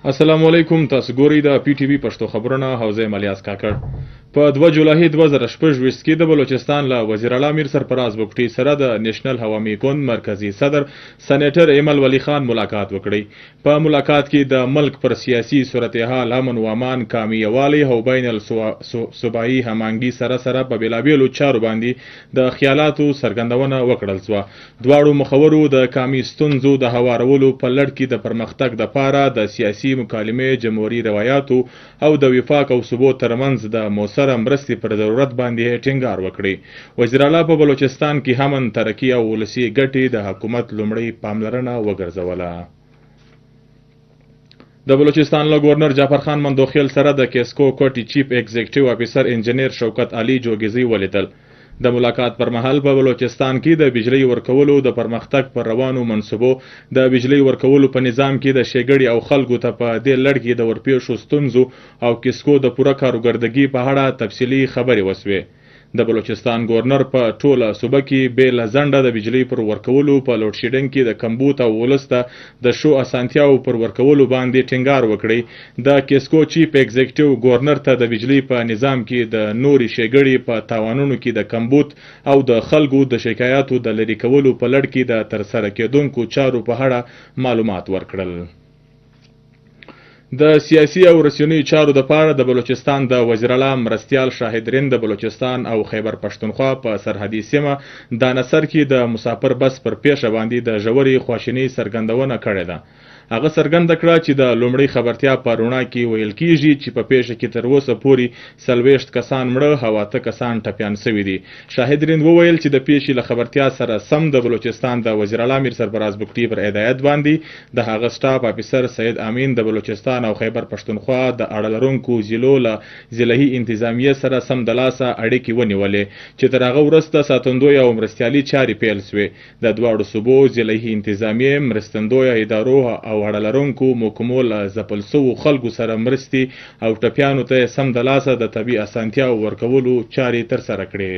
السلام علیکم. تاسو ګورئ د پی ټی وی پښتو خبرونه. حوزه ملیاس کاکړ. په 2 جولای 2016 کې د بلوچستان له وزیر اعلی میر سرفراز بګټي سره د نېشنل هوامي ګوند مرکزی صدر سېنیټر ایمل ولی خان ملاقات وکړي. په ملاقات کې د ملک پر سیاسي صورتحال، امن و امان، قومي یوالي او بین الصوبایي هماهنګي سره په بېلابېلو چارو باندې د خیالاتو څرګندونه وکړل شوه. دواړو مخورو د قومي ستونزو د هوارولو په لړ کې د پرمختګ دپاره د سیاسي مکالمې، جمهوري روایاتو او د وفاق او ثبات ترمنځ د مؤثره مرستې پر ضرورت باندې ټینګار وکړي. وزیر اعلی په بلوچستان کې امن، ترقي او ولسي ګټې د حکومت لومړی پاملرنه وګرځوله. د بلوچستان له گورنر جعفر خان مندوخیل سره د کیسکو کوټي چیف ایگزیکټیو افیسر انجینیر شوکت علي جوګزي ولیدل. د ملاقات پر مهال په بلوچستان کې د بجلی ورکولو د پرمختګ پر روانو منصوبو، د بجلی ورکولو په نظام کې د شګړې او خلکو ته په دې لړ کې د ورپېښو ستونزو او کیسکو د پوره کارګردګي په اړه تفصیلي خبرې وسوې. د بلوچستان گورنر په ټوله صوبه کې بې له ځنډه د بجلی پر ورکولو، په لوډ شیډینګ کې د کمبود او ولس ته د شو اسانتیاو پر ورکولو باندې ټینګار وکړي. د کیسکو چیف ایگزیکټیو گورنر ته د بجلی په نظام کې د نوري شګړې په تاوانونو کې د کمبود او د خلکو د شکایاتو د لرې کولو په لړ کې د ترسره کېدونکو چارو په اړه معلومات ورکړل. د سیاسي او رسنیو چارو دپاره د بلوچستان د وزیر اعلی مرستیال شاهدرین د بلوچستان او خیبر پښتونخوا په سرحدي سیمه دانسر کې د مسافر بس پر پیښه باندې د ژورې خواشینۍ څرګندونه کړې ده. هغه څرګنده کړه چې د لومړۍ خبرتیا په رڼا کې ویل کیږي چې په پیښه کې تر اوسه پورې 40 کسان مړه او 8 کسان ټپیان شوي دي. شاهدرین وویل چې د پیښې له خبرتیا سره سم د بلوچستان د وزیر اعلی میر سرفراز بګټي پر هدایت باندې د هغه سټاف افیسر سید امین د بلوچستان او خیبر پښتونخوا د اړه لرونکو ضلعو له ضلعي انتظامیه سره سمدلاسه اړیکې ونیولې چې تر هغه وروسته ساتندوی او مرستیالي چارې پیل شوې. د دواړو صوبو ضلعي انتظامیې، مرستندویه ادارو او اړه لرونکو محکمو له ځپل شوو خلکو سره مرستې او ټپیانو ته سمدلاسه د طبي اسانتیاو ورکولو چارې ترسره کړې.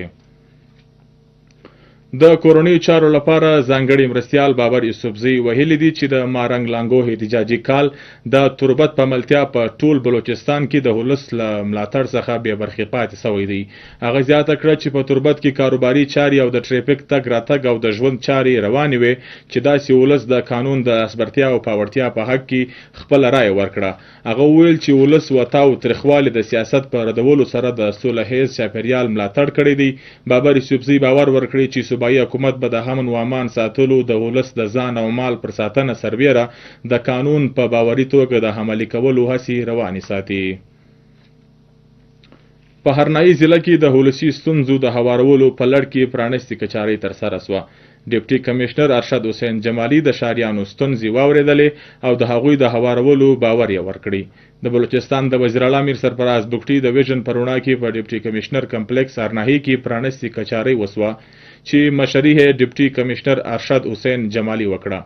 د کورنیو چارو لپاره ځانګړي مرستیال بابر یوسفزي ویلي دي چې د مارنګ لانګو احتجاجي کال د تربت په ملتیا په ټول بلوچستان کې د ولس له ملاتړ څخه بې برخې پاتې شوی دی. هغه زیاته کړه چې په تربت کې کاروباري چارې او د ټریفیک تګ راتګ او د ژوند چارې روانې وې چې داسې ولس د قانون د اسبرتیا او پیاوړتیا په حق کې خپله رایه ورکړه. هغه وویل چې ولس وتاو تریخوالي د سیاست په ردولو سره د سولهییز چاپیریال ملاتړ کړی دی. بابر یوسفزي باور ورکړی چې صوبایي حکومت به د امن و امان ساتلو، د ولس د ځان او مال پر ساتنه سربیره د قانون په باوري توګه د عملي کولو هڅې روانې ساتي. په هرنایي ضلع کې د ولسي ستونزو د هوارولو په لړ کې پرانیستې کچارۍ ترسره سوه. ډیپټي کمشنر ارشد حسین جمالي د شاریانو ستونزې واورېدلې او د هغوی د هوارولو باور یې ورکړي. د بلوچستان د وزیر اعلی میر سرفراز بګټي د ویژن په رڼا کې په ډیپټي کمشنر کمپلیکس ارناهي کې پرانیستې کچارۍ وسوه چې مشري یې ډیپټي کمشنر ارشد حسین جمالي وکړه.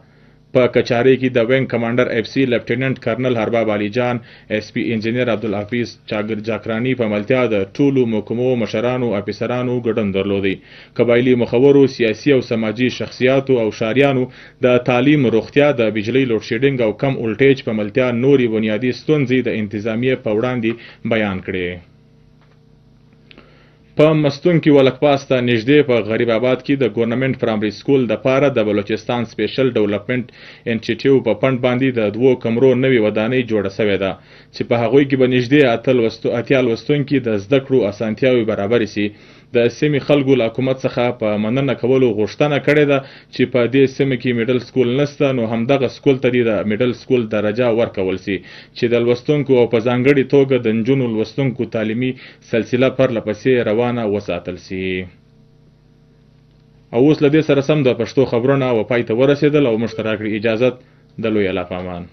په کچارۍ کې د وینګ کمانډر اف سی لیفټیننټ کرنل حرباب علي جان، ایس پی انجینیر عبدالحفیظ جاکرانی په ملتیا د ټولو محکمو مشرانو افیسرانو ګډون درلودی. قبایلي مخورو، سیاسي او سماجي شخصیاتو او شاریانو د تعلیم، روغتیا، د بجلی لوډ شیډینګ او کم ولټیج په ملتیا نوري بنیادي ستونزې د انتظامیې په وړاندې بیان کړې. په مستون کې ولکپاس ته نږدې په غریب آباد کې د ګورنمنت پرایمري سکول دپاره د بلوچستان سپیشل ډیولپمنټ انسټیټیوټ په فنډ باندې د 2 کمرو نوې ودانۍ جوړه شوې ده چې په هغوی کې به نږدې 8 لوستونکي د زده کړو اسانتیاوې برابرې سي. د سیمې خلکو له حکومت څخه په مننه کولو غوښتنه کړې ده چې په دې سیمه کې میډل سکول نشته، نو همدغه سکول ته د میډل سکول درجه ورکول سي چې د لوستونکو او په ځانګړي توګه د نجونو لوستونکو تعلیمي سلسله پرله پسې روانه وساتل سي. او اوس له دې سره سم د پښتو خبرونه و پای ته ورسېدل او موږ ته راکړئ اجازت د لوی الله په امان.